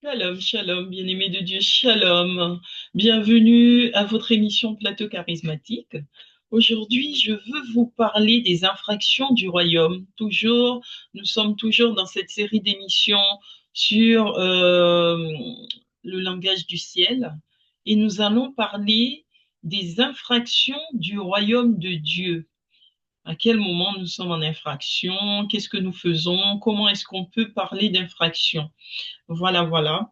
Shalom, shalom, bien-aimés de Dieu, shalom. Bienvenue à votre émission Plateau charismatique. Aujourd'hui, je veux vous parler des infractions du royaume. Nous sommes toujours dans cette série d'émissions sur le langage du ciel et nous allons parler des infractions du royaume de Dieu. À quel moment nous sommes en infraction? Qu'est-ce que nous faisons? Comment est-ce qu'on peut parler d'infraction? Voilà, voilà.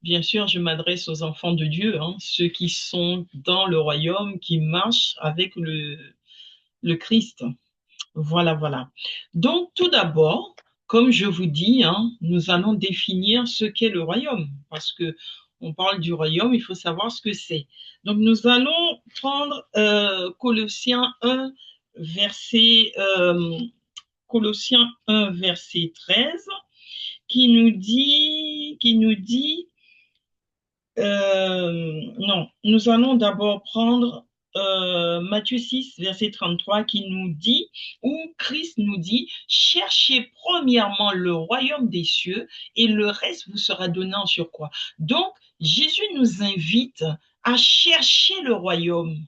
Bien sûr, je m'adresse aux enfants de Dieu, hein, ceux qui sont dans le royaume, qui marchent avec le Christ. Voilà, voilà. Donc, tout d'abord, comme je vous dis, hein, nous allons définir ce qu'est le royaume, parce que on parle du royaume, il faut savoir ce que c'est. Donc, nous allons prendre Colossiens 1, Colossiens 1, verset 13 non, nous allons d'abord prendre Matthieu 6, verset 33, où Christ nous dit, cherchez premièrement le royaume des cieux et le reste vous sera donné en surcroît. Donc, Jésus nous invite à chercher le royaume,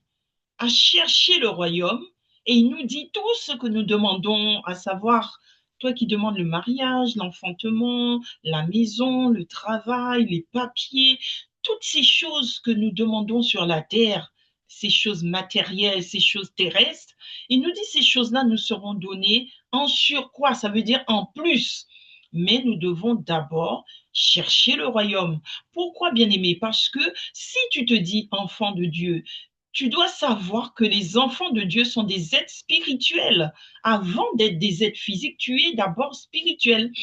à chercher le royaume, et il nous dit tout ce que nous demandons, à savoir, toi qui demandes le mariage, l'enfantement, la maison, le travail, les papiers, toutes ces choses que nous demandons sur la terre, ces choses matérielles, ces choses terrestres, il nous dit ces choses-là nous seront données en surcroît, ça veut dire en plus. Mais nous devons d'abord chercher le royaume. Pourquoi, bien-aimé? Parce que si tu te dis enfant de Dieu, tu dois savoir que les enfants de Dieu sont des êtres spirituels. Avant d'être des êtres physiques, tu es d'abord spirituel.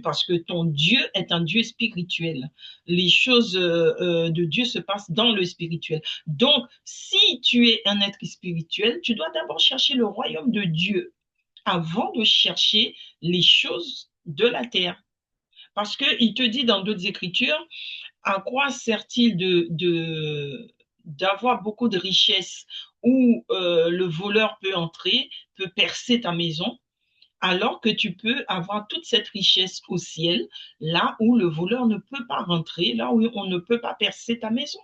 Parce que ton Dieu est un Dieu spirituel. Les choses de Dieu se passent dans le spirituel. Donc, si tu es un être spirituel, tu dois d'abord chercher le royaume de Dieu avant de chercher les choses de la terre. Parce qu'il te dit dans d'autres écritures, à quoi sert-il d'avoir beaucoup de richesses où le voleur peut entrer, peut percer ta maison, alors que tu peux avoir toute cette richesse au ciel, là où le voleur ne peut pas rentrer, là où on ne peut pas percer ta maison.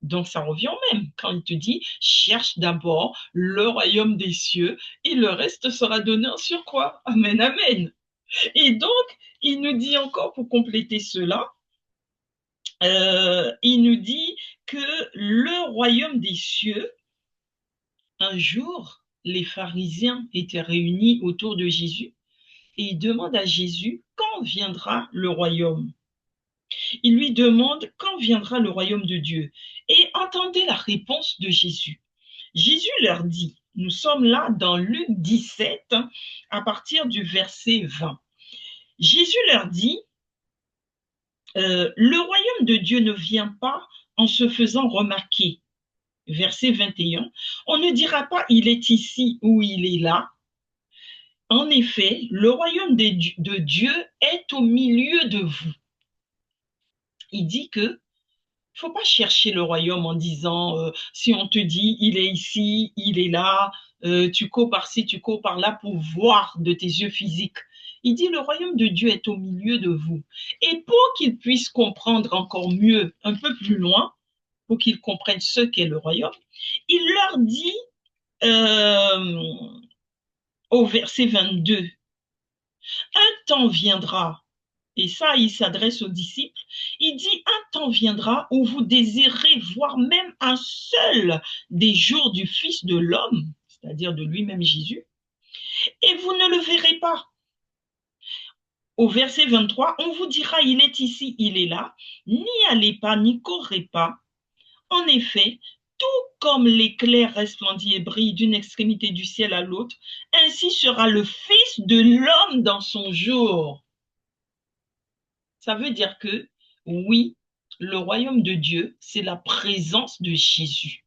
Donc ça revient au même quand il te dit, cherche d'abord le royaume des cieux et le reste sera donné en surcroît. Amen, amen. Et donc, il nous dit encore pour compléter cela, il nous dit que le royaume des cieux, un jour, les pharisiens étaient réunis autour de Jésus et ils demandent à Jésus quand viendra le royaume. Ils lui demandent quand viendra le royaume de Dieu. Et entendez la réponse de Jésus. Jésus leur dit, nous sommes là dans Luc 17 à partir du verset 20. Jésus leur dit, le royaume de Dieu ne vient pas en se faisant remarquer. Verset 21, on ne dira pas il est ici ou il est là. En effet, le royaume de Dieu est au milieu de vous. Il dit que il faut pas chercher le royaume en disant si on te dit il est ici, il est là, tu cours par-ci, tu cours par-là pour voir de tes yeux physiques. Il dit le royaume de Dieu est au milieu de vous. Et pour qu'ils puissent comprendre encore mieux, un peu plus loin, pour qu'ils comprennent ce qu'est le royaume, il leur dit au verset 22, un temps viendra, et ça il s'adresse aux disciples, il dit un temps viendra où vous désirez voir même un seul des jours du Fils de l'homme, c'est-à-dire de lui-même Jésus, et vous ne le verrez pas. Au verset 23, on vous dira il est ici, il est là, n'y allez pas, n'y courez pas. En effet, tout comme l'éclair resplendit et brille d'une extrémité du ciel à l'autre, ainsi sera le Fils de l'homme dans son jour. Ça veut dire que, oui, le royaume de Dieu, c'est la présence de Jésus.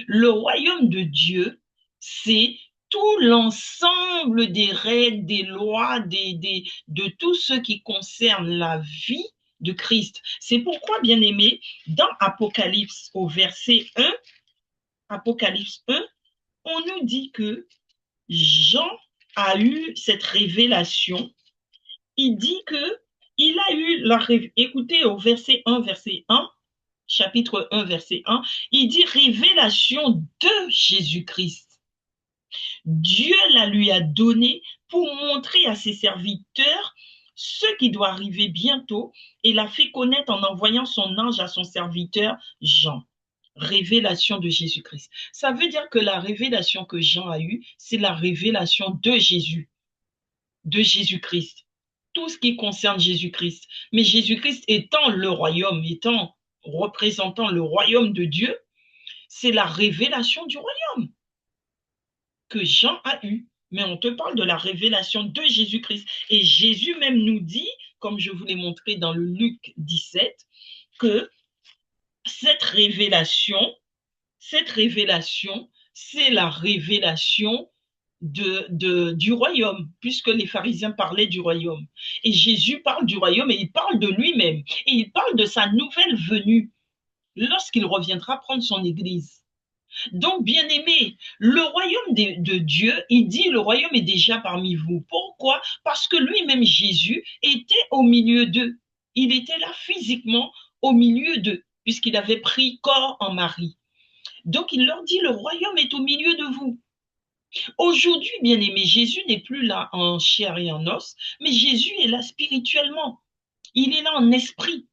Le royaume de Dieu, c'est tout l'ensemble des règles, des lois, de tout ce qui concerne la vie de Christ. C'est pourquoi, bien aimé, dans Apocalypse au verset 1, Apocalypse 1, on nous dit que Jean a eu cette révélation. Il dit que il a eu écoutez au verset 1, chapitre 1, verset 1, il dit révélation de Jésus-Christ. Dieu la lui a donné pour montrer à ses serviteurs ce qui doit arriver bientôt et l'a fait connaître en envoyant son ange à son serviteur Jean. Révélation de Jésus-Christ. Ça veut dire que la révélation que Jean a eue, c'est la révélation de Jésus-Christ. Tout ce qui concerne Jésus-Christ. Mais Jésus-Christ étant le royaume, étant représentant le royaume de Dieu, c'est la révélation du royaume que Jean a eue. Mais on te parle de la révélation de Jésus-Christ. Et Jésus même nous dit, comme je vous l'ai montré dans le Luc 17, que cette révélation, c'est la révélation du royaume, puisque les pharisiens parlaient du royaume. Et Jésus parle du royaume et il parle de lui-même. Et il parle de sa nouvelle venue lorsqu'il reviendra prendre son église. Donc, bien aimé, le royaume de Dieu, il dit le royaume est déjà parmi vous. Pourquoi? Parce que lui-même, Jésus, était au milieu d'eux. Il était là physiquement au milieu d'eux, puisqu'il avait pris corps en Marie. Donc, il leur dit, le royaume est au milieu de vous. Aujourd'hui, bien aimé, Jésus n'est plus là en chair et en os, mais Jésus est là spirituellement. Il est là en esprit.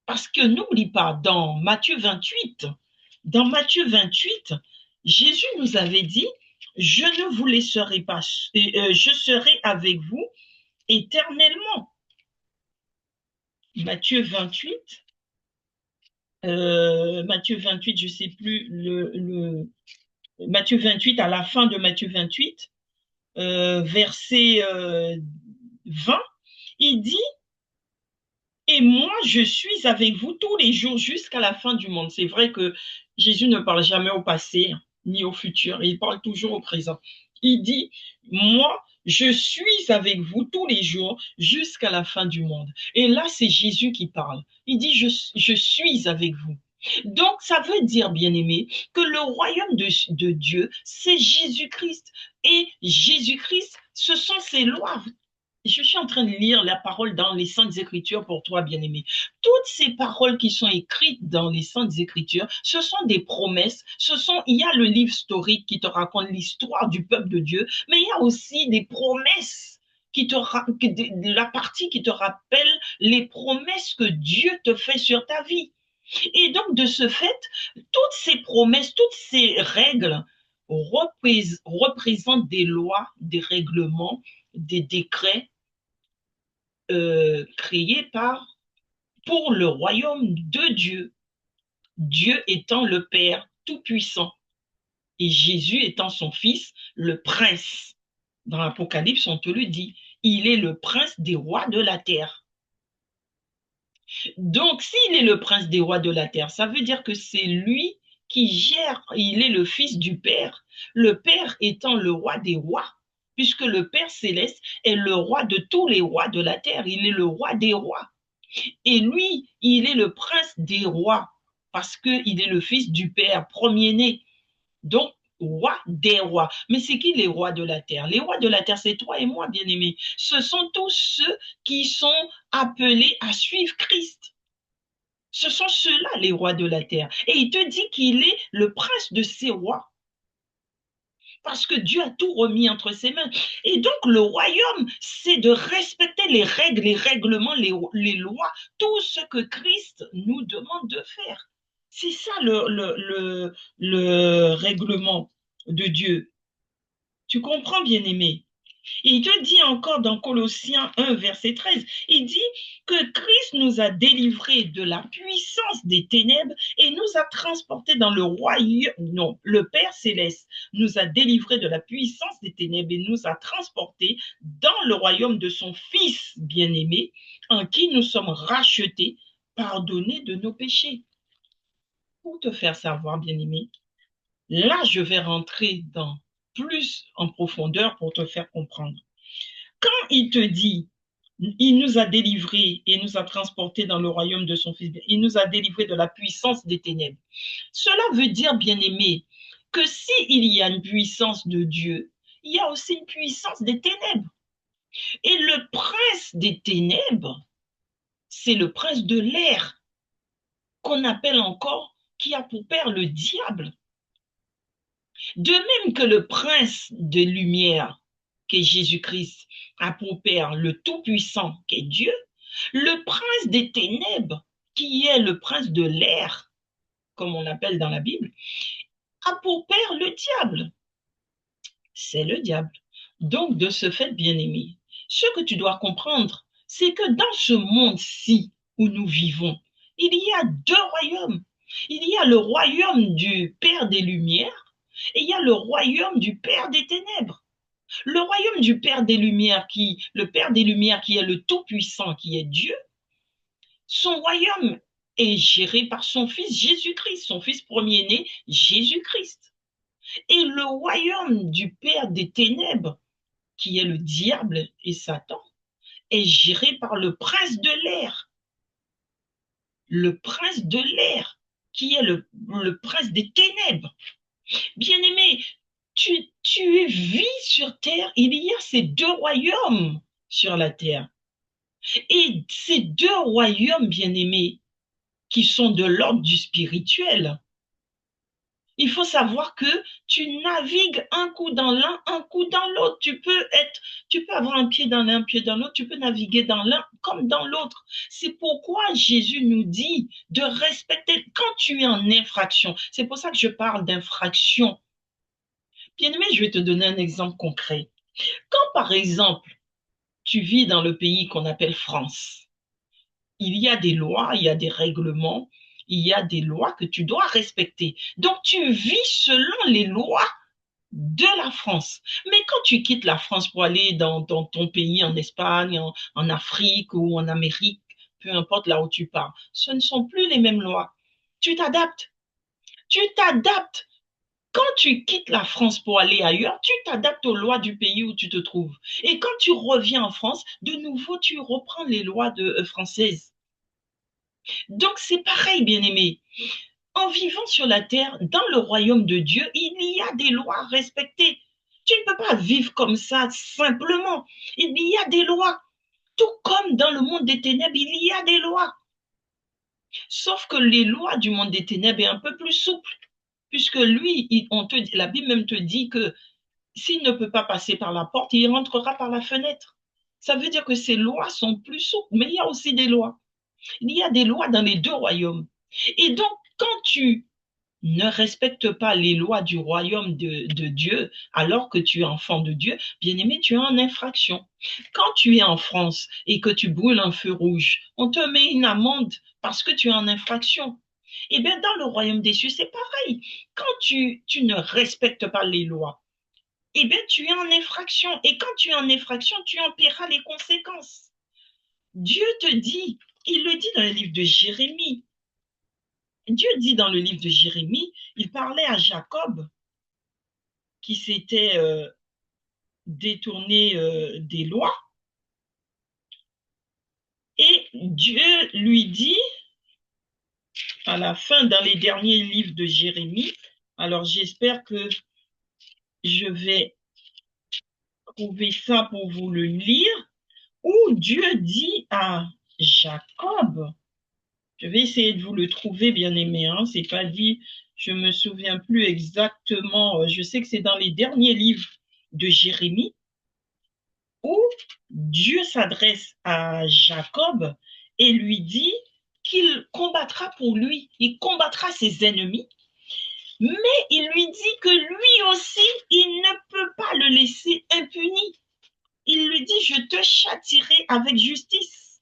Parce que n'oublie pas, dans Matthieu 28, Jésus nous avait dit, je ne vous laisserai pas, je serai avec vous éternellement. Matthieu 28, je ne sais plus, Matthieu 28, à la fin de Matthieu 28, verset 20, il dit, et moi, je suis avec vous tous les jours jusqu'à la fin du monde. C'est vrai que Jésus ne parle jamais au passé ni au futur, il parle toujours au présent. Il dit, moi, je suis avec vous tous les jours jusqu'à la fin du monde. Et là, c'est Jésus qui parle. Il dit, je suis avec vous. Donc, ça veut dire, bien aimé, que le royaume de Dieu, c'est Jésus-Christ. Et Jésus-Christ, ce sont ses lois. Je suis en train de lire la parole dans les Saintes Écritures pour toi, bien-aimé. Toutes ces paroles qui sont écrites dans les Saintes Écritures, ce sont des promesses. Il y a le livre historique qui te raconte l'histoire du peuple de Dieu, mais il y a aussi des promesses la partie qui te rappelle les promesses que Dieu te fait sur ta vie. Et donc, de ce fait, toutes ces promesses, toutes ces règles représentent des lois, des règlements, des décrets créés pour le royaume de Dieu. Dieu étant le Père Tout-Puissant et Jésus étant son Fils, le Prince. Dans l'Apocalypse, on te le dit, il est le Prince des rois de la terre. Donc, s'il est le Prince des rois de la terre, ça veut dire que c'est lui qui gère, il est le Fils du Père, le Père étant le roi des rois, puisque le Père céleste est le roi de tous les rois de la terre, il est le roi des rois. Et lui, il est le prince des rois, parce qu'il est le fils du Père, premier-né. Donc, roi des rois. Mais c'est qui les rois de la terre? Les rois de la terre, c'est toi et moi, bien-aimés. Ce sont tous ceux qui sont appelés à suivre Christ. Ce sont ceux-là, les rois de la terre. Et il te dit qu'il est le prince de ces rois. Parce que Dieu a tout remis entre ses mains. Et donc, le royaume, c'est de respecter les règles, les règlements, les lois, tout ce que Christ nous demande de faire. C'est ça le règlement de Dieu. Tu comprends, bien-aimé? Et il te dit encore dans Colossiens 1, verset 13, il dit que Christ nous a délivrés de la puissance des ténèbres et nous a transportés dans le royaume, non, le Père céleste nous a délivrés de la puissance des ténèbres et nous a transportés dans le royaume de son Fils bien-aimé, en qui nous sommes rachetés, pardonnés de nos péchés. Pour te faire savoir, bien-aimé, là, je vais rentrer plus en profondeur pour te faire comprendre. Quand il te dit, il nous a délivrés et nous a transportés dans le royaume de son Fils, il nous a délivrés de la puissance des ténèbres. Cela veut dire, bien-aimé, que s'il y a une puissance de Dieu, il y a aussi une puissance des ténèbres. Et le prince des ténèbres, c'est le prince de l'air qu'on appelle encore, qui a pour père le diable. De même que le prince de lumière, qui est Jésus-Christ, a pour père le Tout-Puissant, qui est Dieu, le prince des ténèbres, qui est le prince de l'air, comme on l'appelle dans la Bible, a pour père le diable. C'est le diable. Donc, de ce fait, bien-aimé, ce que tu dois comprendre, c'est que dans ce monde-ci où nous vivons, il y a deux royaumes. Il y a le royaume du Père des Lumières et il y a le royaume du Père des Ténèbres. Le royaume du Père des Lumières, le Père des Lumières qui est le Tout-Puissant, qui est Dieu, son royaume est géré par son Fils Jésus-Christ, son Fils premier-né, Jésus-Christ. Et le royaume du Père des Ténèbres, qui est le diable et Satan, est géré par le prince de l'air. Le prince de l'air, qui est le prince des ténèbres. Bien-aimé, tu vis sur terre, il y a ces deux royaumes sur la terre. Et ces deux royaumes, bien-aimés, qui sont de l'ordre du spirituel, il faut savoir que tu navigues un coup dans l'un, un coup dans l'autre. Tu peux avoir un pied dans l'un, un pied dans l'autre. Tu peux naviguer dans l'un comme dans l'autre. C'est pourquoi Jésus nous dit de respecter quand tu es en infraction. C'est pour ça que je parle d'infraction. Bien aimé, je vais te donner un exemple concret. Quand, par exemple, tu vis dans le pays qu'on appelle France, il y a des lois, il y a des règlements, il y a des lois que tu dois respecter. Donc, tu vis selon les lois de la France. Mais quand tu quittes la France pour aller dans ton pays, en Espagne, en Afrique ou en Amérique, peu importe là où tu pars, ce ne sont plus les mêmes lois. Tu t'adaptes. Tu t'adaptes. Quand tu quittes la France pour aller ailleurs, tu t'adaptes aux lois du pays où tu te trouves. Et quand tu reviens en France, de nouveau, tu reprends les lois françaises. Donc, c'est pareil, bien-aimé. En vivant sur la terre, dans le royaume de Dieu, il y a des lois à respecter. Tu ne peux pas vivre comme ça simplement. Il y a des lois. Tout comme dans le monde des ténèbres, il y a des lois. Sauf que les lois du monde des ténèbres est un peu plus souple. Puisque lui, la Bible même te dit que s'il ne peut pas passer par la porte, il rentrera par la fenêtre. Ça veut dire que ces lois sont plus souples, mais il y a aussi des lois. Il y a des lois dans les deux royaumes. Et donc, quand tu ne respecte pas les lois du royaume de Dieu alors que tu es enfant de Dieu, bien-aimé, tu es en infraction. Quand tu es en France et que tu brûles un feu rouge, on te met une amende parce que tu es en infraction. Eh bien, dans le royaume des cieux, c'est pareil. Quand tu ne respectes pas les lois, eh bien, tu es en infraction. Et quand tu es en infraction, tu en paieras les conséquences. Dieu te dit, il le dit dans le livre de Jérémie, Dieu dit dans le livre de Jérémie, il parlait à Jacob qui s'était détourné des lois et Dieu lui dit à la fin, dans les derniers livres de Jérémie, alors j'espère que je vais trouver ça pour vous le lire, où Dieu dit à Jacob, je vais essayer de vous le trouver, bien aimé, hein, c'est pas dit, je me souviens plus exactement, je sais que c'est dans les derniers livres de Jérémie, où Dieu s'adresse à Jacob et lui dit qu'il combattra pour lui, il combattra ses ennemis, mais il lui dit que lui aussi, il ne peut pas le laisser impuni. Il lui dit, je te châtierai avec justice.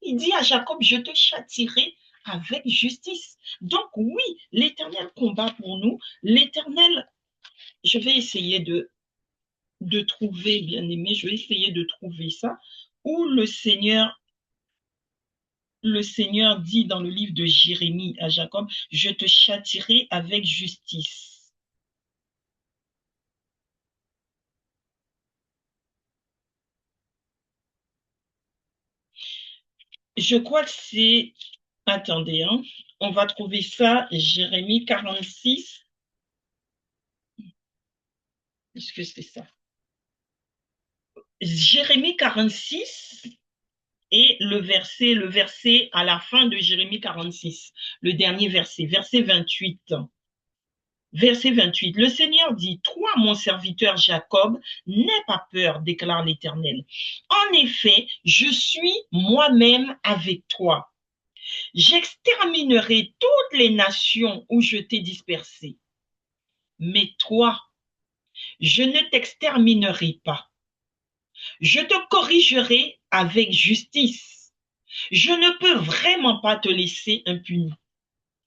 Il dit à Jacob, je te châtierai avec justice. Donc oui, l'Éternel combat pour nous. L'Éternel, je vais essayer de trouver, bien aimé, je vais essayer de trouver ça, où le Seigneur dit dans le livre de Jérémie à Jacob, je te châtierai avec justice. Je crois que c'est, attendez, hein, on va trouver ça, Jérémie 46. Est-ce que c'est ça? Jérémie 46, et le verset à la fin de Jérémie 46, le dernier verset, verset 28. Verset 28, le Seigneur dit, toi, mon serviteur Jacob, n'aie pas peur, déclare l'Éternel. En effet, je suis moi-même avec toi. J'exterminerai toutes les nations où je t'ai dispersé. Mais toi, je ne t'exterminerai pas. Je te corrigerai avec justice. Je ne peux vraiment pas te laisser impuni.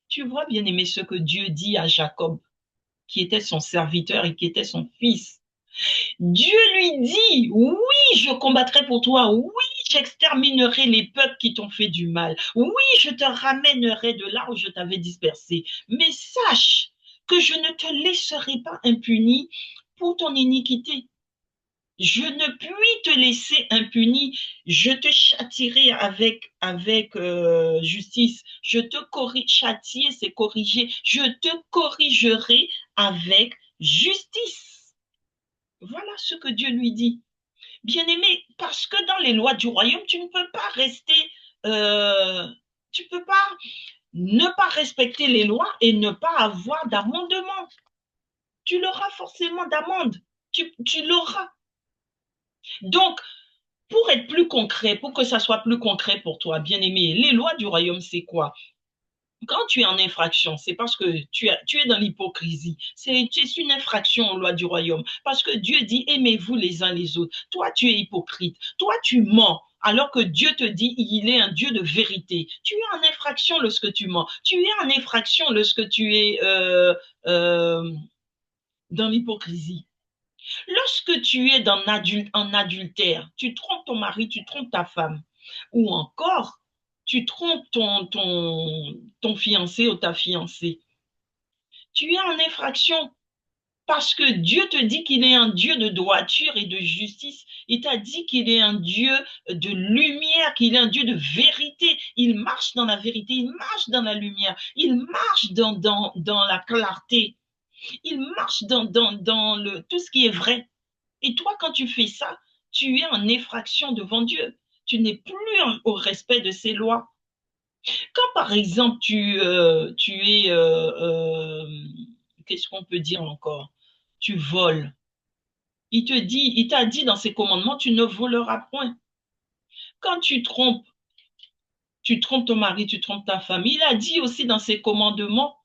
Tu vois, bien aimé, ce que Dieu dit à Jacob, qui était son serviteur et qui était son fils. Dieu lui dit, oui, je combattrai pour toi, oui, j'exterminerai les peuples qui t'ont fait du mal, oui, je te ramènerai de là où je t'avais dispersé, mais sache que je ne te laisserai pas impuni pour ton iniquité. Je ne puis te laisser impuni, je te châtierai avec justice, je te corrige, châtier c'est corriger, je te corrigerai avec justice. Voilà ce que Dieu lui dit. Bien-aimé, parce que dans les lois du royaume, tu ne peux pas rester, tu peux pas ne pas respecter les lois et ne pas avoir d'amendement. Tu l'auras forcément d'amende. Tu l'auras. Donc, pour être plus concret, pour que ça soit plus concret pour toi, bien-aimé, les lois du royaume, c'est quoi? Quand tu es en infraction, c'est parce que tu es dans l'hypocrisie. C'est une infraction aux lois du royaume. Parce que Dieu dit, aimez-vous les uns les autres. Toi, tu es hypocrite. Toi, tu mens. Alors que Dieu te dit, il est un Dieu de vérité. Tu es en infraction lorsque tu mens. Tu es en infraction lorsque tu es dans l'hypocrisie. Lorsque tu es en adultère, tu trompes ton mari, tu trompes ta femme. Ou encore, tu trompes ton fiancé ou ta fiancée. Tu es en infraction parce que Dieu te dit qu'il est un Dieu de droiture et de justice. Il t'a dit qu'il est un Dieu de lumière, qu'il est un Dieu de vérité. Il marche dans la vérité, il marche dans la lumière, il marche dans la clarté, il marche dans tout ce qui est vrai. Et toi, quand tu fais ça, tu es en effraction devant Dieu. Tu n'es plus au respect de ses lois. Quand, par exemple, tu es, qu'est-ce qu'on peut dire encore? Tu voles. Il t'a dit dans ses commandements, tu ne voleras point. Quand tu trompes ton mari, tu trompes ta femme. Il a dit aussi dans ses commandements,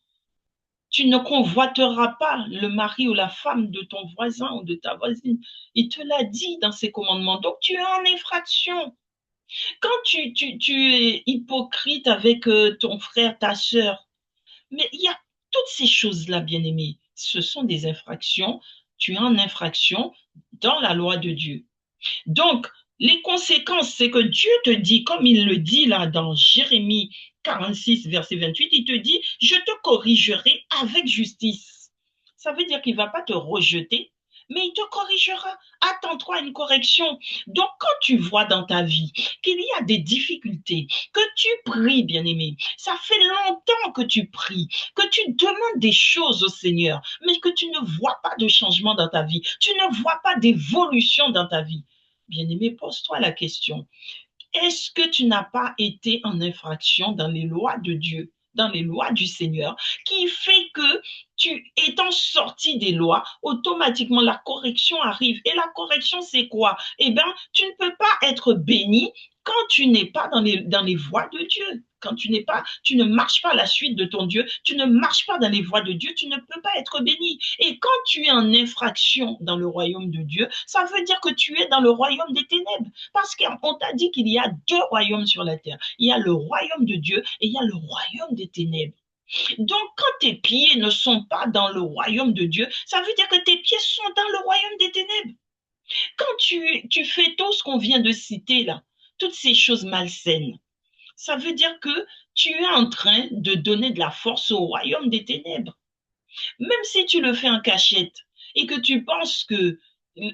tu ne convoiteras pas le mari ou la femme de ton voisin ou de ta voisine. Il te l'a dit dans ses commandements. Donc, tu es en infraction. Quand tu es hypocrite avec ton frère, ta sœur, mais il y a toutes ces choses-là, bien-aimés. Ce sont des infractions. Tu es en infraction dans la loi de Dieu. Donc, les conséquences, c'est que Dieu te dit, comme il le dit là dans Jérémie 46, verset 28, il te dit, je te corrigerai avec justice. Ça veut dire qu'il ne va pas te rejeter, mais il te corrigera. Attends-toi à une correction. Donc, quand tu vois dans ta vie qu'il y a des difficultés, que tu pries, bien-aimé, ça fait longtemps que tu pries, que tu demandes des choses au Seigneur, mais que tu ne vois pas de changement dans ta vie, tu ne vois pas d'évolution dans ta vie. Bien-aimé, pose-toi la question. Est-ce que tu n'as pas été en infraction dans les lois de Dieu, dans les lois du Seigneur, qui fait que tu étant sorti des lois, automatiquement la correction arrive. Et la correction, c'est quoi? Eh bien, tu ne peux pas être béni quand tu n'es pas dans les voies de Dieu. Quand tu ne marches pas à la suite de ton Dieu, tu ne marches pas dans les voies de Dieu, tu ne peux pas être béni. Et quand tu es en infraction dans le royaume de Dieu, ça veut dire que tu es dans le royaume des ténèbres. Parce qu'on t'a dit qu'il y a deux royaumes sur la terre. Il y a le royaume de Dieu et il y a le royaume des ténèbres. Donc, quand tes pieds ne sont pas dans le royaume de Dieu, ça veut dire que tes pieds sont dans le royaume des ténèbres. Quand tu fais tout ce qu'on vient de citer là, toutes ces choses malsaines, ça veut dire que tu es en train de donner de la force au royaume des ténèbres. Même si tu le fais en cachette et que tu penses que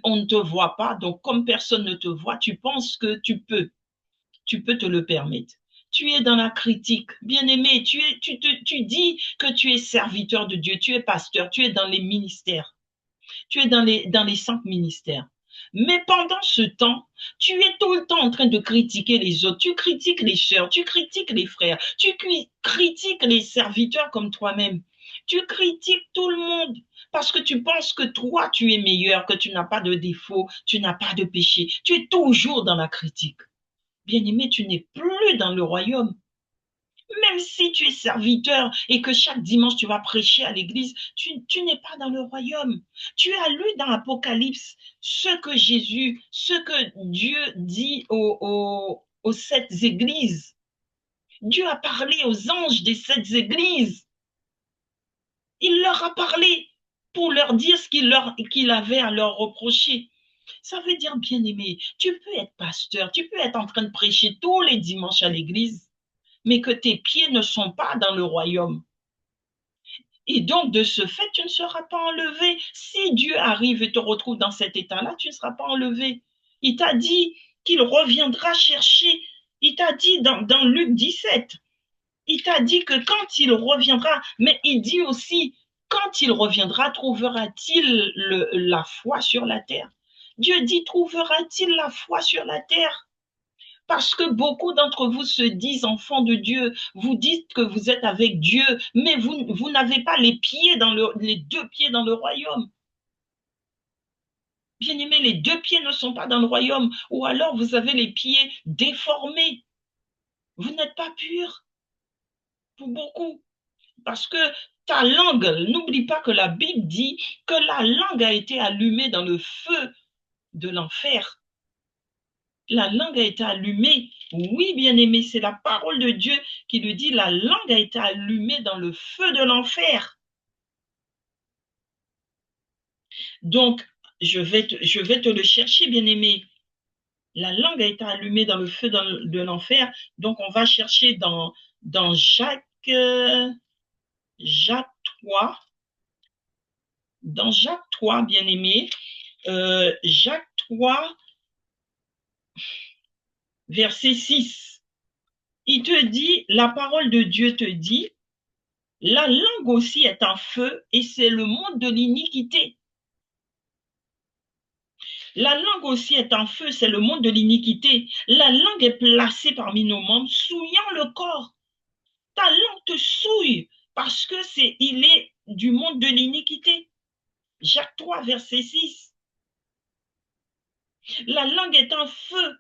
on ne te voit pas, donc comme personne ne te voit, tu penses que tu peux te le permettre. Tu es dans la critique, bien-aimé, tu dis que tu es serviteur de Dieu, tu es pasteur, tu es dans les ministères, tu es dans les cinq ministères. Mais pendant ce temps, tu es tout le temps en train de critiquer les autres. Tu critiques les sœurs, tu critiques les frères, tu critiques les serviteurs comme toi-même. Tu critiques tout le monde parce que tu penses que toi, tu es meilleur, que tu n'as pas de défaut, tu n'as pas de péché. Tu es toujours dans la critique. Bien-aimé, tu n'es plus dans le royaume. Même si tu es serviteur et que chaque dimanche tu vas prêcher à l'église, tu n'es pas dans le royaume. Tu as lu dans l'Apocalypse ce que Dieu dit aux sept églises. Dieu a parlé aux anges des sept églises. Il leur a parlé pour leur dire ce qu'il avait à leur reprocher. Ça veut dire, bien-aimé, tu peux être pasteur, tu peux être en train de prêcher tous les dimanches à l'église, mais que tes pieds ne sont pas dans le royaume. Et donc, de ce fait, tu ne seras pas enlevé. Si Dieu arrive et te retrouve dans cet état-là, tu ne seras pas enlevé. Il t'a dit qu'il reviendra chercher. Il t'a dit dans Luc 17, il t'a dit que quand il reviendra, mais il dit aussi, quand il reviendra, trouvera-t-il la foi sur la terre? Dieu dit, trouvera-t-il la foi sur la terre? Parce que beaucoup d'entre vous se disent enfants de Dieu, vous dites que vous êtes avec Dieu, mais vous n'avez pas les deux pieds dans le royaume. Bien aimé, les deux pieds ne sont pas dans le royaume, ou alors vous avez les pieds déformés. Vous n'êtes pas pur pour beaucoup. Parce que ta langue, n'oublie pas que la Bible dit que la langue a été allumée dans le feu de l'enfer. La langue a été allumée. Oui, bien-aimé, c'est la parole de Dieu qui le dit, la langue a été allumée dans le feu de l'enfer. Donc, je vais te le chercher, bien-aimé. La langue a été allumée dans le feu de l'enfer. Donc, on va chercher dans Jacques 3. Dans Jacques 3, bien-aimé, Jacques 3, verset 6. Il te dit, la parole de Dieu te dit, la langue aussi est un feu et c'est le monde de l'iniquité. La langue aussi est un feu, c'est le monde de l'iniquité. La langue est placée parmi nos membres, souillant le corps. Ta langue te souille parce que il est du monde de l'iniquité. Jacques 3, verset 6. La langue est un feu.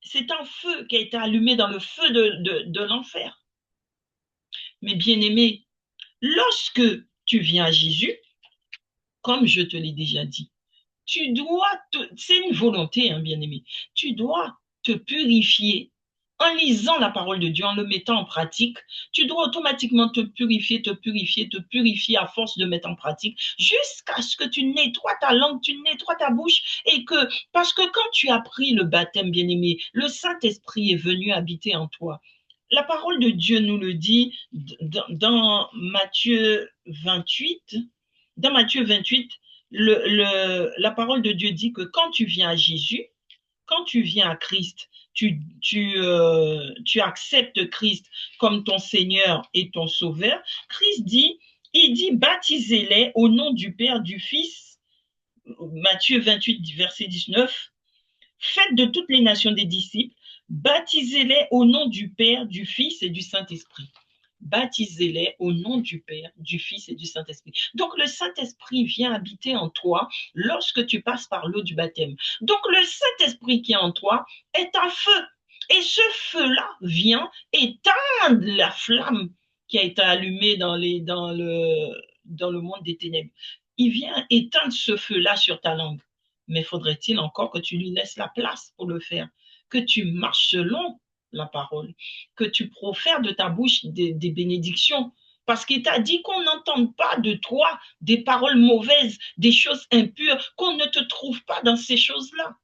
C'est un feu qui a été allumé dans le feu de l'enfer. Mais bien aimé, lorsque tu viens à Jésus, comme je te l'ai déjà dit, c'est une volonté, hein, bien aimé, tu dois te purifier en lisant la parole de Dieu, en le mettant en pratique. Tu dois automatiquement te purifier, te purifier, te purifier à force de mettre en pratique, jusqu'à ce que tu nettoies ta langue, tu nettoies ta bouche, parce que quand tu as pris le baptême, bien aimé, le Saint-Esprit est venu habiter en toi. La parole de Dieu nous le dit dans Matthieu 28. Dans Matthieu 28, la parole de Dieu dit que quand tu viens à Jésus, quand tu viens à Christ, tu acceptes Christ comme ton Seigneur et ton Sauveur, il dit, baptisez-les au nom du Père, du Fils, Matthieu 28, verset 19, faites de toutes les nations des disciples, baptisez-les au nom du Père, du Fils et du Saint-Esprit. Baptisez-les au nom du Père, du Fils et du Saint-Esprit. Donc le Saint-Esprit vient habiter en toi lorsque tu passes par l'eau du baptême. Donc le Saint-Esprit qui est en toi est un feu. Et ce feu-là vient éteindre la flamme qui a été allumée dans le monde des ténèbres. Il vient éteindre ce feu-là sur ta langue. Mais faudrait-il encore que tu lui laisses la place pour le faire, que tu marches selon la parole, que tu profères de ta bouche des bénédictions, parce qu'il t'a dit qu'on n'entende pas de toi des paroles mauvaises, des choses impures, qu'on ne te trouve pas dans ces choses-là.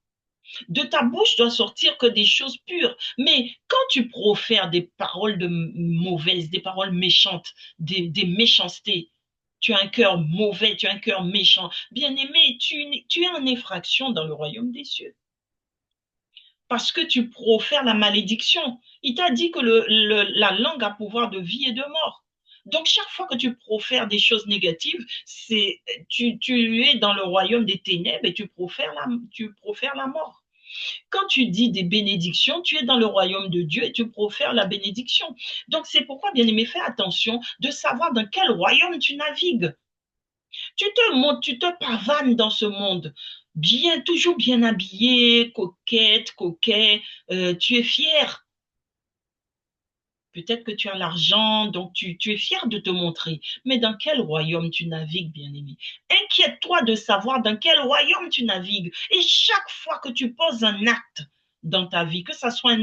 De ta bouche doit sortir que des choses pures. Mais quand tu profères des paroles mauvaises, des paroles méchantes, des méchancetés, tu as un cœur mauvais, tu as un cœur méchant. Bien-aimé, tu es en infraction dans le royaume des cieux. Parce que tu profères la malédiction. Il t'a dit que la langue a pouvoir de vie et de mort. Donc, chaque fois que tu profères des choses négatives, tu es dans le royaume des ténèbres et tu profères la mort. Quand tu dis des bénédictions, tu es dans le royaume de Dieu et tu profères la bénédiction. Donc, c'est pourquoi, bien aimé, fais attention de savoir dans quel royaume tu navigues. Tu te montes, tu te pavanes dans ce monde, bien, toujours bien habillé, coquette, coquet, tu es fier. Peut-être que tu as l'argent, donc tu es fier de te montrer. Mais dans quel royaume tu navigues, bien-aimé? Inquiète-toi de savoir dans quel royaume tu navigues. Et chaque fois que tu poses un acte dans ta vie, que ce soit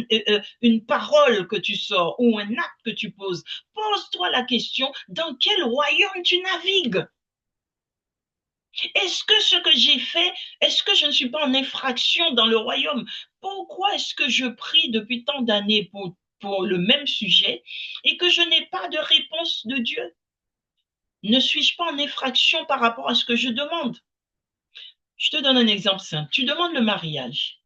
une parole que tu sors ou un acte que tu poses, pose-toi la question, dans quel royaume tu navigues? Est-ce que ce que j'ai fait, est-ce que je ne suis pas en infraction dans le royaume? Pourquoi est-ce que je prie depuis tant d'années pour le même sujet et que je n'ai pas de réponse de Dieu? Ne suis-je pas en infraction par rapport à ce que je demande? Je te donne un exemple simple. Tu demandes le mariage.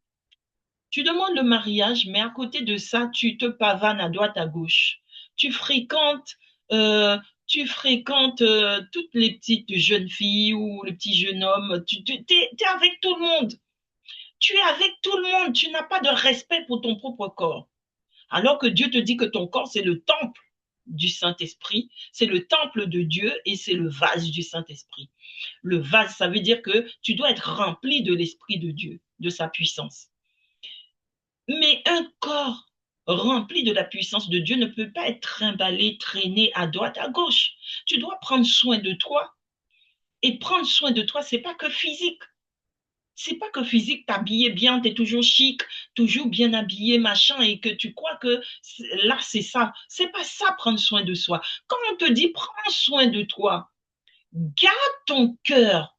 Tu demandes le mariage, mais à côté de ça, tu te pavanes à droite, à gauche. Tu fréquentes, euh, tu fréquentes toutes les petites jeunes filles ou les petits jeunes hommes. T'es avec tout le monde. Tu es avec tout le monde. Tu n'as pas de respect pour ton propre corps. Alors que Dieu te dit que ton corps, c'est le temple du Saint-Esprit, c'est le temple de Dieu et c'est le vase du Saint-Esprit. Le vase, ça veut dire que tu dois être rempli de l'Esprit de Dieu, de sa puissance. Mais un corps rempli de la puissance de Dieu ne peut pas être trimballé, traîné à droite, à gauche. Tu dois prendre soin de toi. Et prendre soin de toi, c'est pas que physique. C'est pas que physique, t'habiller bien, t'es toujours chic, toujours bien habillé, machin, et que tu crois que là, c'est ça. C'est pas ça, prendre soin de soi. Quand on te dit prends soin de toi, garde ton cœur,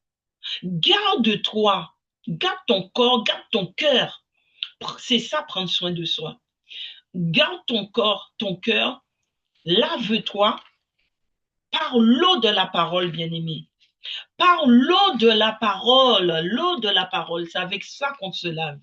garde-toi, garde ton corps, garde ton cœur. C'est ça, prendre soin de soi. Garde ton corps, ton cœur, lave-toi par l'eau de la parole, bien-aimé. Par l'eau de la parole, l'eau de la parole, c'est avec ça qu'on se lave.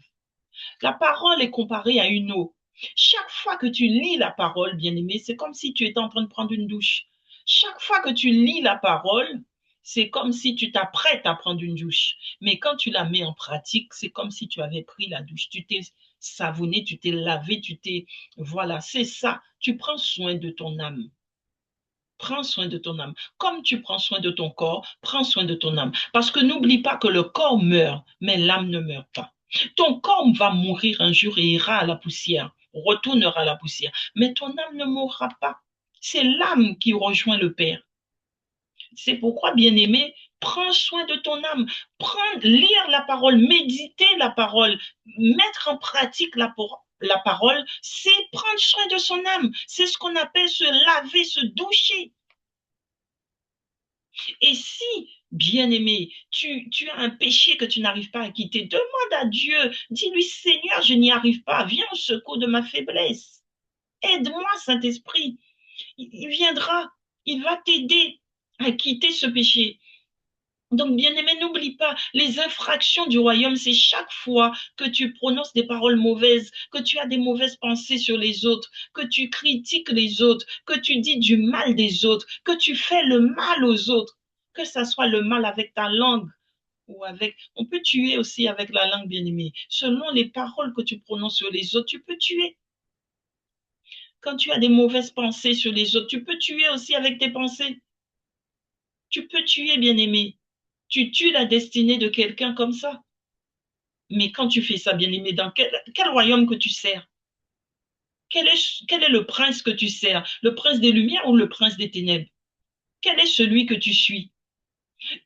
La parole est comparée à une eau. Chaque fois que tu lis la parole, bien-aimé, c'est comme si tu étais en train de prendre une douche. Chaque fois que tu lis la parole, c'est comme si tu t'apprêtes à prendre une douche. Mais quand tu la mets en pratique, c'est comme si tu avais pris la douche. Tu t'es savonné, tu t'es lavé, tu t'es... Voilà, c'est ça. Tu prends soin de ton âme. Prends soin de ton âme. Comme tu prends soin de ton corps, prends soin de ton âme. Parce que n'oublie pas que le corps meurt, mais l'âme ne meurt pas. Ton corps va mourir un jour et ira à la poussière, retournera à la poussière, mais ton âme ne mourra pas. C'est l'âme qui rejoint le Père. C'est pourquoi, bien-aimé, prends soin de ton âme. Lire la parole, méditer la parole, mettre en pratique la parole, c'est prendre soin de son âme. C'est ce qu'on appelle se laver, se doucher. Et si, bien-aimé, tu as un péché que tu n'arrives pas à quitter, demande à Dieu, dis-lui, Seigneur, je n'y arrive pas, viens au secours de ma faiblesse. Aide-moi, Saint-Esprit. Il viendra, il va t'aider à quitter ce péché. Donc, bien-aimé, n'oublie pas, les infractions du royaume, c'est chaque fois que tu prononces des paroles mauvaises, que tu as des mauvaises pensées sur les autres, que tu critiques les autres, que tu dis du mal des autres, que tu fais le mal aux autres, que ça soit le mal avec ta langue ou avec... On peut tuer aussi avec la langue, bien-aimé. Selon les paroles que tu prononces sur les autres, tu peux tuer. Quand tu as des mauvaises pensées sur les autres, tu peux tuer aussi avec tes pensées. Tu peux tuer, bien-aimé. Tu tues la destinée de quelqu'un comme ça. Mais quand tu fais ça, bien-aimé, dans quel royaume que tu sers? Quel est le prince que tu sers? Le prince des lumières ou le prince des ténèbres? Quel est celui que tu suis?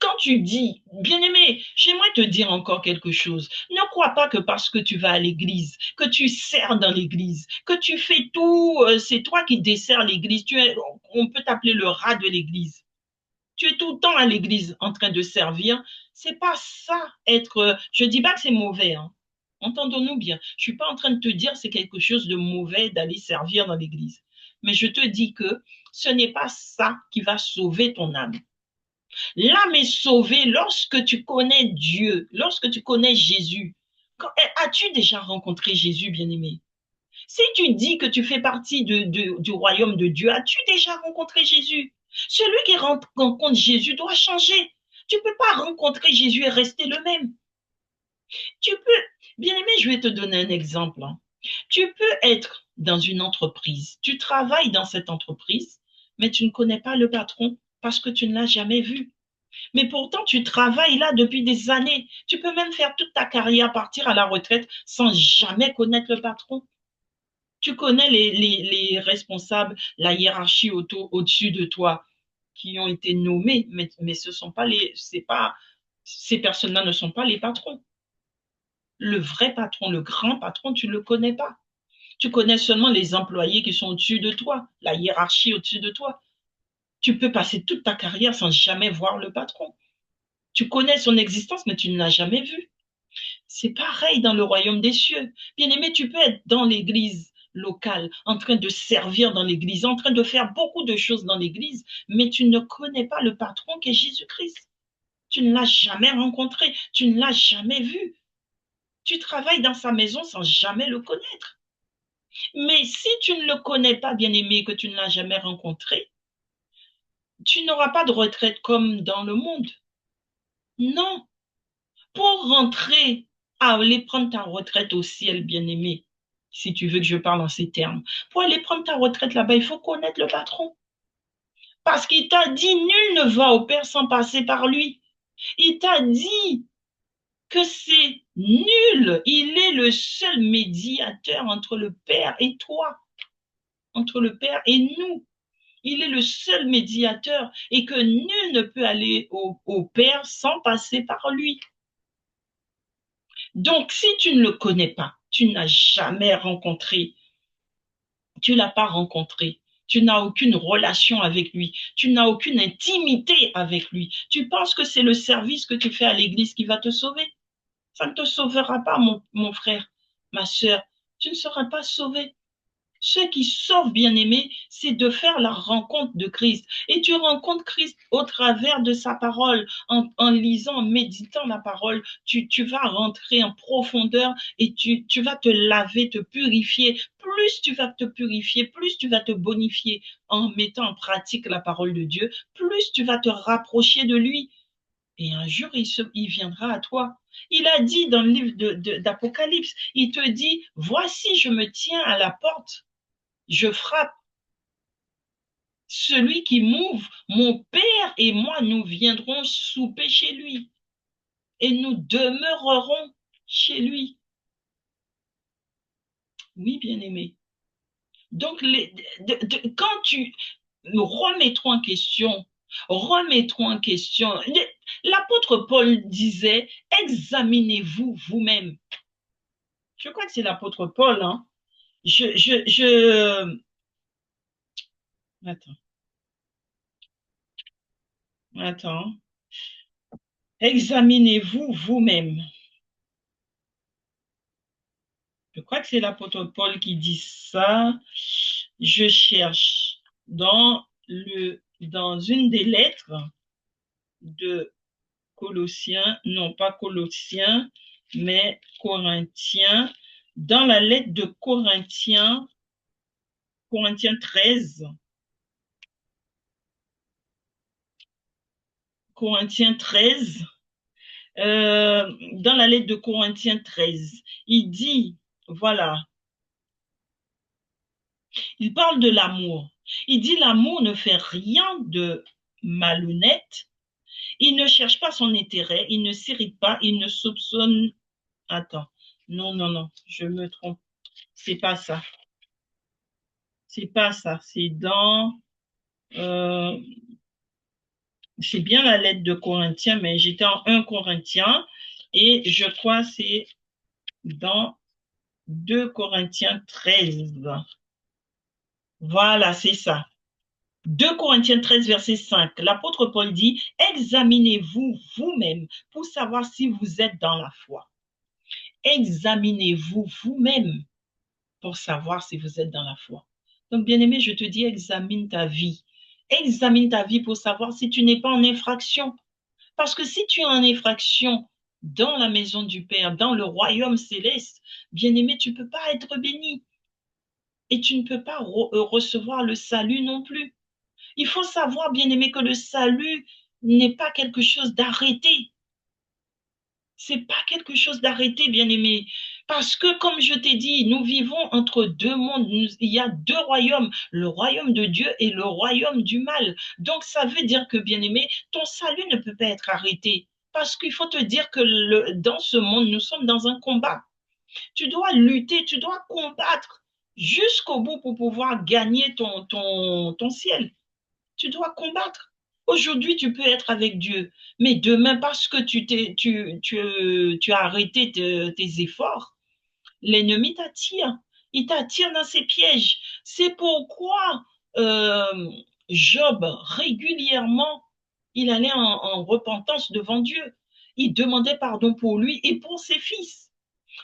Quand tu dis, bien-aimé, j'aimerais te dire encore quelque chose. Ne crois pas que parce que tu vas à l'église, que tu sers dans l'église, que tu fais tout, c'est toi qui desserres l'église. On peut t'appeler le rat de l'église. Tu es tout le temps à l'église en train de servir. C'est pas ça être. Je dis pas que c'est mauvais, hein. Entendons-nous bien. Je suis pas en train de te dire c'est quelque chose de mauvais d'aller servir dans l'église. Mais je te dis que ce n'est pas ça qui va sauver ton âme. L'âme est sauvée lorsque tu connais Dieu, lorsque tu connais Jésus. As-tu déjà rencontré Jésus, bien-aimé? Si tu dis que tu fais partie du royaume de Dieu, as-tu déjà rencontré Jésus? Celui qui rencontre Jésus doit changer. Tu ne peux pas rencontrer Jésus et rester le même. Tu peux, bien aimé, je vais te donner un exemple. Tu peux être dans une entreprise, tu travailles dans cette entreprise, mais tu ne connais pas le patron parce que tu ne l'as jamais vu. Mais pourtant, tu travailles là depuis des années. Tu peux même faire toute ta carrière, partir à la retraite sans jamais connaître le patron. Tu connais les responsables, la hiérarchie au-dessus de toi qui ont été nommés, mais ce sont pas c'est pas, ces personnes-là ne sont pas les patrons. Le vrai patron, le grand patron, tu ne le connais pas. Tu connais seulement les employés qui sont au-dessus de toi, la hiérarchie au-dessus de toi. Tu peux passer toute ta carrière sans jamais voir le patron. Tu connais son existence, mais tu ne l'as jamais vu. C'est pareil dans le royaume des cieux. Bien-aimé, tu peux être dans l'église locale, en train de servir dans l'église, en train de faire beaucoup de choses dans l'église, mais tu ne connais pas le patron qui est Jésus-Christ. Tu ne l'as jamais rencontré, tu ne l'as jamais vu. Tu travailles dans sa maison sans jamais le connaître. Mais si tu ne le connais pas, bien-aimé, que tu ne l'as jamais rencontré, tu n'auras pas de retraite comme dans le monde. Non. Pour rentrer, aller prendre ta retraite au ciel, bien-aimé, si tu veux que je parle en ces termes, pour aller prendre ta retraite là-bas, il faut connaître le patron. Parce qu'il t'a dit, nul ne va au Père sans passer par lui. Il t'a dit que c'est nul. Il est le seul médiateur entre le Père et toi, entre le Père et nous. Il est le seul médiateur et que nul ne peut aller au Père sans passer par lui. Donc, si tu ne le connais pas, tu n'as jamais rencontré, tu l'as pas rencontré, tu n'as aucune relation avec lui, tu n'as aucune intimité avec lui, tu penses que c'est le service que tu fais à l'église qui va te sauver. Ça ne te sauvera pas, mon frère, ma sœur. Tu ne seras pas sauvé. Ce qui sauve, bien-aimé, c'est de faire la rencontre de Christ. Et tu rencontres Christ au travers de sa parole, en lisant, en méditant la parole. Tu vas rentrer en profondeur et tu vas te laver, te purifier. Plus tu vas te purifier, plus tu vas te bonifier en mettant en pratique la parole de Dieu, plus tu vas te rapprocher de lui. Et un jour, il viendra à toi. Il a dit dans le livre d'Apocalypse, il te dit, voici, je me tiens à la porte, je frappe. Celui qui m'ouvre, mon Père et moi, nous viendrons souper chez lui et nous demeurerons chez lui. Oui, bien-aimé. Donc, quand tu remettras en question, l'apôtre Paul disait, examinez-vous vous-même. Je crois que c'est l'apôtre Paul, hein. Attends, attends. Examinez-vous vous-même. Je crois que c'est l'apôtre Paul qui dit ça. Je cherche dans une des lettres de Colossiens, non pas Colossiens, mais Corinthiens, dans la lettre de Corinthiens, Corinthiens 13, Corinthiens 13, dans la lettre de Corinthiens 13, il dit, voilà, il parle de l'amour. Il dit l'amour ne fait rien de malhonnête. Il ne cherche pas son intérêt. Il ne s'irrite pas. Il ne soupçonne. Attends. Non, non, non. Je me trompe. C'est pas ça. C'est pas ça. Euh, c'est bien la lettre de Corinthiens, mais j'étais en 1 Corinthiens et je crois que c'est dans 2 Corinthiens 13. Voilà, c'est ça. 2 Corinthiens 13, verset 5, l'apôtre Paul dit, examinez-vous vous-même pour savoir si vous êtes dans la foi. Examinez-vous vous-même pour savoir si vous êtes dans la foi. Donc, bien-aimé, je te dis, examine ta vie. Examine ta vie pour savoir si tu n'es pas en infraction. Parce que si tu es en infraction dans la maison du Père, dans le royaume céleste, bien-aimé, tu ne peux pas être béni. Et tu ne peux pas recevoir le salut non plus. Il faut savoir, bien-aimé, que le salut n'est pas quelque chose d'arrêté. C'est pas quelque chose d'arrêté, bien-aimé. Parce que, comme je t'ai dit, nous vivons entre deux mondes. Il y a deux royaumes, le royaume de Dieu et le royaume du mal. Donc, ça veut dire que, bien-aimé, ton salut ne peut pas être arrêté. Parce qu'il faut te dire que dans ce monde, nous sommes dans un combat. Tu dois lutter, tu dois combattre jusqu'au bout pour pouvoir gagner ton ciel. Tu dois combattre. Aujourd'hui, tu peux être avec Dieu, mais demain, parce que tu as arrêté tes efforts, l'ennemi t'attire. Il t'attire dans ses pièges. C'est pourquoi euh, Job, régulièrement, il allait en repentance devant Dieu. Il demandait pardon pour lui et pour ses fils.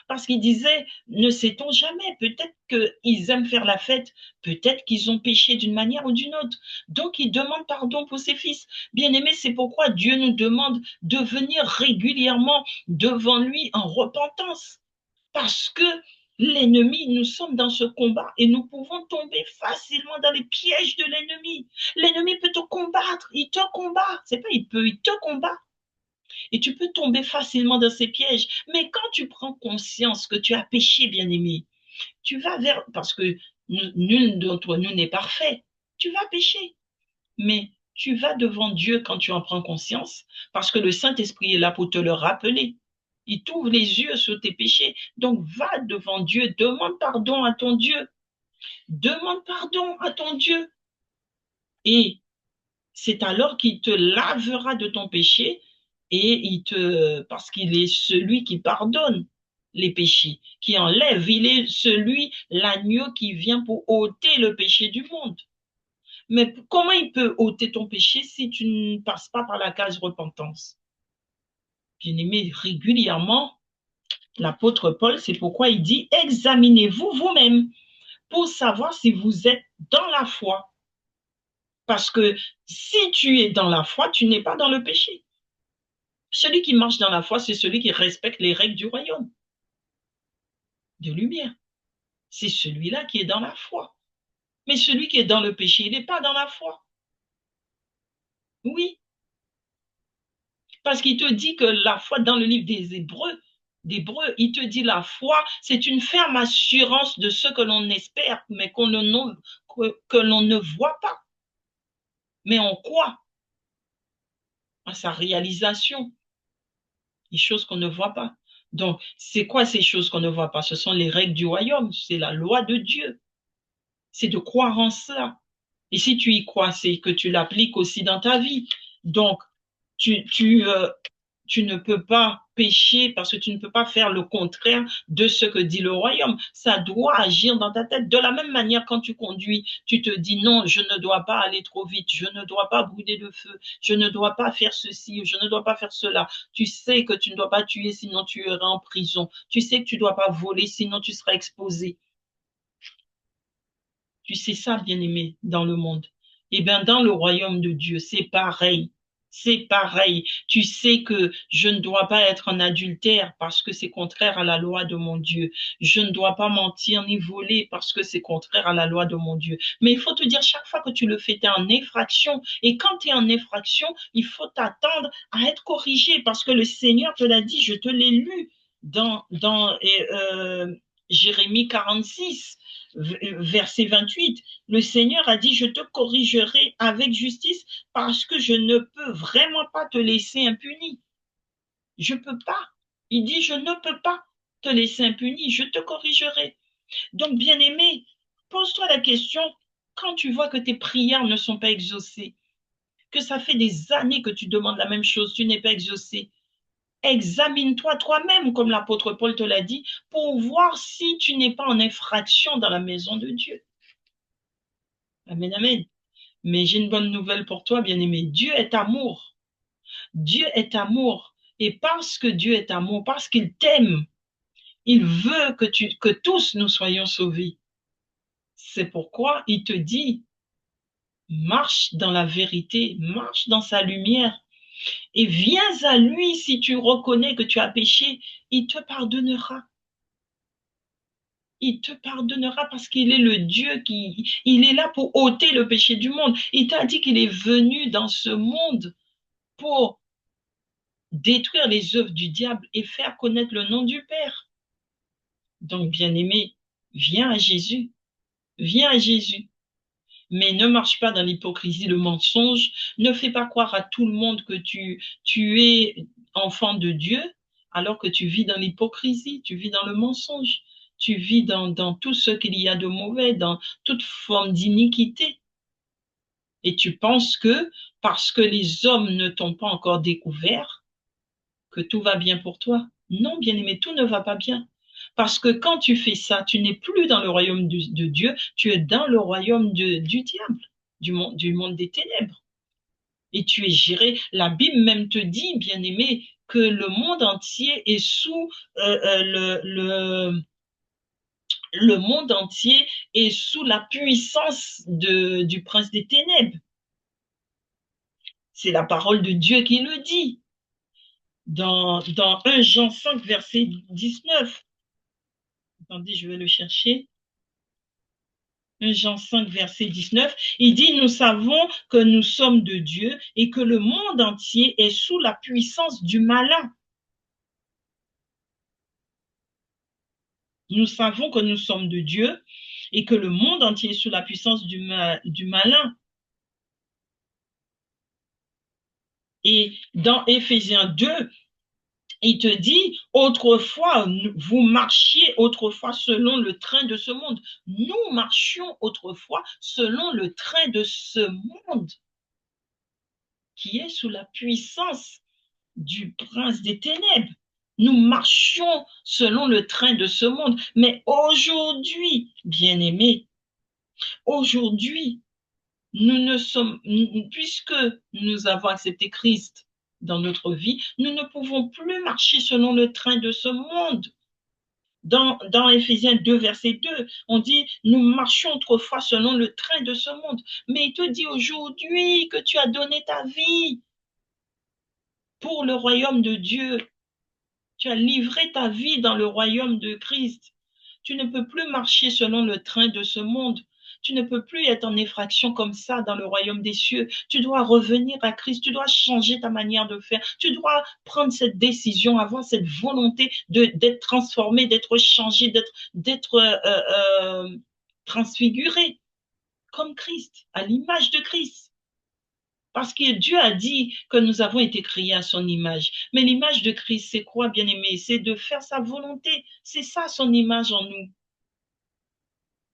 Parce qu'il disait, ne sait-on jamais, peut-être qu'ils aiment faire la fête, peut-être qu'ils ont péché d'une manière ou d'une autre. Donc, il demande pardon pour ses fils. Bien-aimés, c'est pourquoi Dieu nous demande de venir régulièrement devant lui en repentance. Parce que l'ennemi, nous sommes dans ce combat et nous pouvons tomber facilement dans les pièges de l'ennemi. L'ennemi peut te combattre, il te combat. C'est pas il peut, il te combat. Et tu peux tomber facilement dans ces pièges. Mais quand tu prends conscience que tu as péché, bien-aimé, tu vas vers... Parce que nul d'entre nous n'est parfait. Tu vas pécher. Mais tu vas devant Dieu quand tu en prends conscience, parce que le Saint-Esprit est là pour te le rappeler. Il t'ouvre les yeux sur tes péchés. Donc va devant Dieu, demande pardon à ton Dieu. Demande pardon à ton Dieu. Et c'est alors qu'il te lavera de ton péché et parce qu'il est celui qui pardonne les péchés, qui enlève, il est celui, l'agneau qui vient pour ôter le péché du monde. Mais comment il peut ôter ton péché si tu ne passes pas par la case repentance? Bien-aimé, régulièrement, l'apôtre Paul, c'est pourquoi il dit, examinez-vous vous-même pour savoir si vous êtes dans la foi. Parce que si tu es dans la foi, tu n'es pas dans le péché. Celui qui marche dans la foi, c'est celui qui respecte les règles du royaume de lumière. C'est celui-là qui est dans la foi. Mais celui qui est dans le péché, il n'est pas dans la foi. Oui, parce qu'il te dit que la foi, dans le livre d'Hébreux, il te dit la foi, c'est une ferme assurance de ce que l'on espère, mais que l'on ne voit pas. Mais on croit à sa réalisation, les choses qu'on ne voit pas. Donc, c'est quoi ces choses qu'on ne voit pas? Ce sont les règles du royaume, c'est la loi de Dieu. C'est de croire en ça. Et si tu y crois, c'est que tu l'appliques aussi dans ta vie. Donc, tu, tu, euh, tu ne peux pas pécher parce que tu ne peux pas faire le contraire de ce que dit le royaume. Ça doit agir dans ta tête. De la même manière, quand tu conduis, tu te dis non, je ne dois pas aller trop vite, je ne dois pas brûler le feu, je ne dois pas faire ceci, je ne dois pas faire cela. Tu sais que tu ne dois pas tuer, sinon tu iras en prison. Tu sais que tu ne dois pas voler, sinon tu seras exposé. Tu sais ça, bien-aimé, dans le monde. Eh bien, dans le royaume de Dieu, c'est pareil. C'est pareil. Tu sais que je ne dois pas être en adultère parce que c'est contraire à la loi de mon Dieu. Je ne dois pas mentir ni voler parce que c'est contraire à la loi de mon Dieu. Mais il faut te dire, chaque fois que tu le fais, tu es en infraction. Et quand tu es en infraction, il faut t'attendre à être corrigé parce que le Seigneur te l'a dit, je te l'ai lu dans Jérémie 46 verset 28, le Seigneur a dit, je te corrigerai avec justice parce que je ne peux vraiment pas te laisser impuni. Je ne peux pas. Il dit, je ne peux pas te laisser impuni, je te corrigerai. Donc, bien-aimé, pose-toi la question, quand tu vois que tes prières ne sont pas exaucées, que ça fait des années que tu demandes la même chose, tu n'es pas exaucé, examine-toi toi-même, comme l'apôtre Paul te l'a dit, pour voir si tu n'es pas en infraction dans la maison de Dieu. Amen, amen. Mais j'ai une bonne nouvelle pour toi, bien-aimé. Dieu est amour. Dieu est amour. Et parce que Dieu est amour, parce qu'il t'aime, il veut que tous nous soyons sauvés. C'est pourquoi il te dit, marche dans la vérité, marche dans sa lumière et viens à lui si tu reconnais que tu as péché, il te pardonnera. Il te pardonnera parce qu'il est le Dieu il est là pour ôter le péché du monde. Il t'a dit qu'il est venu dans ce monde pour détruire les œuvres du diable et faire connaître le nom du Père. Donc, bien-aimé, viens à Jésus, viens à Jésus. Mais ne marche pas dans l'hypocrisie, le mensonge. Ne fais pas croire à tout le monde que tu es enfant de Dieu alors que tu vis dans l'hypocrisie, tu vis dans le mensonge, tu vis dans tout ce qu'il y a de mauvais, dans toute forme d'iniquité. Et tu penses que parce que les hommes ne t'ont pas encore découvert, que tout va bien pour toi. Non, bien-aimé, tout ne va pas bien. Parce que quand tu fais ça, tu n'es plus dans le royaume de Dieu, tu es dans le royaume du diable, du monde des ténèbres. Et tu es géré. La Bible même te dit, bien-aimé, que le monde entier est sous le monde entier est sous la puissance du prince des ténèbres. C'est la parole de Dieu qui le dit dans 1 Jean 5, verset 19. Attendez, je vais le chercher. 1 Jean 5, verset 19. Il dit, nous savons que nous sommes de Dieu et que le monde entier est sous la puissance du malin. Nous savons que nous sommes de Dieu et que le monde entier est sous la puissance du malin. Et dans Éphésiens 2, il te dit, autrefois, vous marchiez autrefois selon le train de ce monde. Nous marchions autrefois selon le train de ce monde qui est sous la puissance du prince des ténèbres. Nous marchions selon le train de ce monde. Mais aujourd'hui, bien-aimés, aujourd'hui, nous ne sommes, puisque nous avons accepté Christ dans notre vie, nous ne pouvons plus marcher selon le train de ce monde. Dans Éphésiens 2, verset 2, on dit, nous marchions autrefois selon le train de ce monde. Mais il te dit aujourd'hui que tu as donné ta vie pour le royaume de Dieu. Tu as livré ta vie dans le royaume de Christ. Tu ne peux plus marcher selon le train de ce monde. Tu ne peux plus être en effraction comme ça dans le royaume des cieux. Tu dois revenir à Christ. Tu dois changer ta manière de faire. Tu dois prendre cette décision, avoir cette volonté d'être transformé, d'être changé, d'être transfiguré comme Christ, à l'image de Christ. Parce que Dieu a dit que nous avons été créés à son image. Mais l'image de Christ, c'est quoi, bien-aimé? C'est de faire sa volonté. C'est ça son image en nous.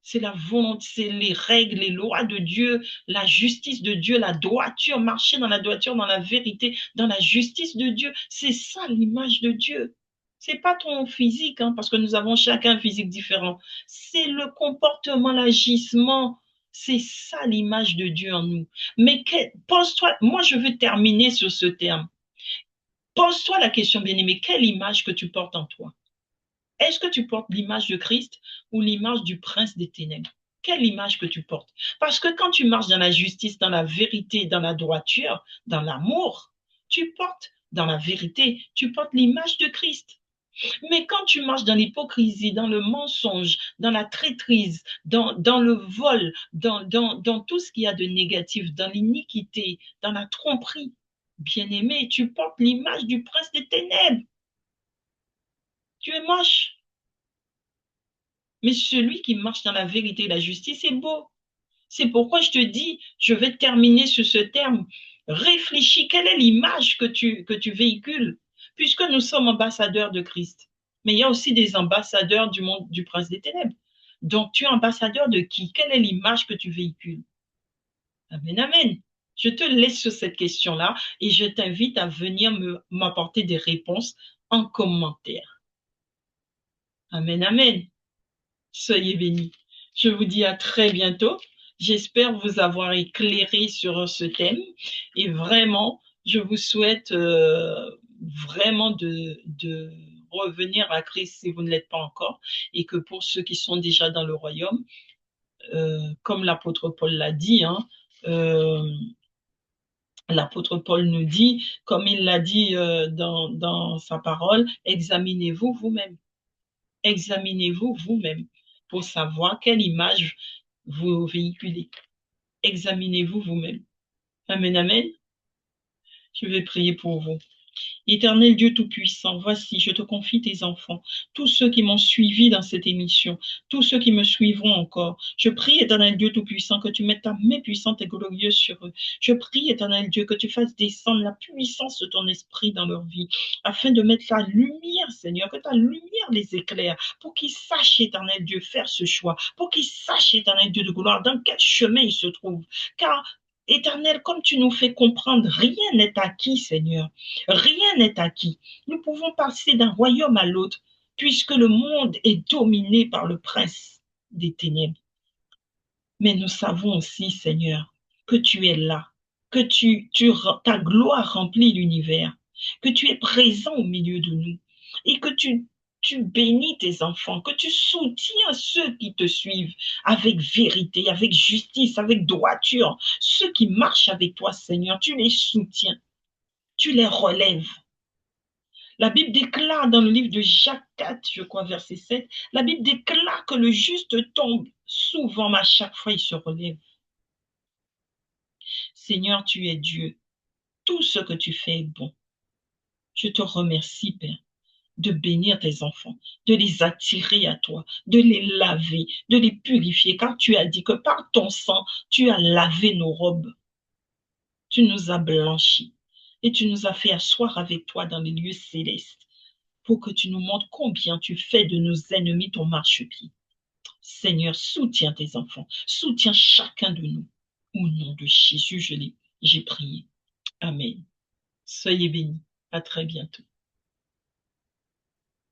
C'est la volonté, c'est les règles, les lois de Dieu, la justice de Dieu, la droiture, marcher dans la droiture, dans la vérité, dans la justice de Dieu. C'est ça l'image de Dieu. C'est pas ton physique, hein, parce que nous avons chacun un physique différent. C'est le comportement, l'agissement. C'est ça l'image de Dieu en nous. Mais pose-toi, moi je veux terminer sur ce terme. Pose-toi la question, bien-aimé, quelle image que tu portes en toi? Est-ce que tu portes l'image de Christ ou l'image du prince des ténèbres? Quelle image que tu portes? Parce que quand tu marches dans la justice, dans la vérité, dans la droiture, dans l'amour, tu portes dans la vérité, tu portes l'image de Christ. Mais quand tu marches dans l'hypocrisie, dans le mensonge, dans la traîtrise, dans le vol, dans tout ce qu'il y a de négatif, dans l'iniquité, dans la tromperie, bien-aimé, tu portes l'image du prince des ténèbres. Tu es moche. Mais celui qui marche dans la vérité et la justice est beau. C'est pourquoi je te dis, je vais terminer sur ce terme. Réfléchis, quelle est l'image que tu véhicules? Puisque nous sommes ambassadeurs de Christ. Mais il y a aussi des ambassadeurs du monde du prince des ténèbres. Donc, tu es ambassadeur de qui? Quelle est l'image que tu véhicules? Amen, amen. Je te laisse sur cette question-là et je t'invite à venir m'apporter des réponses en commentaire. Amen, amen. Soyez bénis. Je vous dis à très bientôt. J'espère vous avoir éclairé sur ce thème et vraiment, je vous souhaite vraiment de revenir à Christ si vous ne l'êtes pas encore et que pour ceux qui sont déjà dans le royaume, comme l'apôtre Paul l'a dit, hein, l'apôtre Paul nous dit, comme il l'a dit dans sa parole, examinez-vous vous-même. Examinez-vous vous-même. pour savoir quelle image vous véhiculez. Examinez-vous vous-même. Amen, amen. Je vais prier pour vous. Éternel Dieu Tout-Puissant, voici, je te confie tes enfants, tous ceux qui m'ont suivi dans cette émission, tous ceux qui me suivront encore. Je prie, Éternel Dieu Tout-Puissant, que tu mettes ta main puissante et glorieuse sur eux. Je prie, Éternel Dieu, que tu fasses descendre la puissance de ton esprit dans leur vie, afin de mettre la lumière, Seigneur, que ta lumière les éclaire, pour qu'ils sachent, Éternel Dieu, faire ce choix, pour qu'ils sachent, Éternel Dieu de gloire, dans quel chemin ils se trouvent. Car Éternel, comme tu nous fais comprendre, rien n'est acquis, Seigneur. Rien n'est acquis. Nous pouvons passer d'un royaume à l'autre, puisque le monde est dominé par le prince des ténèbres. Mais nous savons aussi, Seigneur, que tu es là, que ta gloire remplit l'univers, que tu es présent au milieu de nous et que tu bénis tes enfants, que tu soutiens ceux qui te suivent avec vérité, avec justice, avec droiture. Ceux qui marchent avec toi, Seigneur, tu les soutiens, tu les relèves. La Bible déclare dans le livre de Jacques 4, je crois, verset 7, la Bible déclare que le juste tombe souvent, mais à chaque fois, il se relève. Seigneur, tu es Dieu. Tout ce que tu fais est bon. Je te remercie, Père, de bénir tes enfants, de les attirer à toi, de les laver, de les purifier, car tu as dit que par ton sang, tu as lavé nos robes. Tu nous as blanchis et tu nous as fait asseoir avec toi dans les lieux célestes pour que tu nous montres combien tu fais de nos ennemis ton marchepied. Seigneur, soutiens tes enfants, soutiens chacun de nous. Au nom de Jésus, j'ai prié. Amen. Soyez bénis. À très bientôt.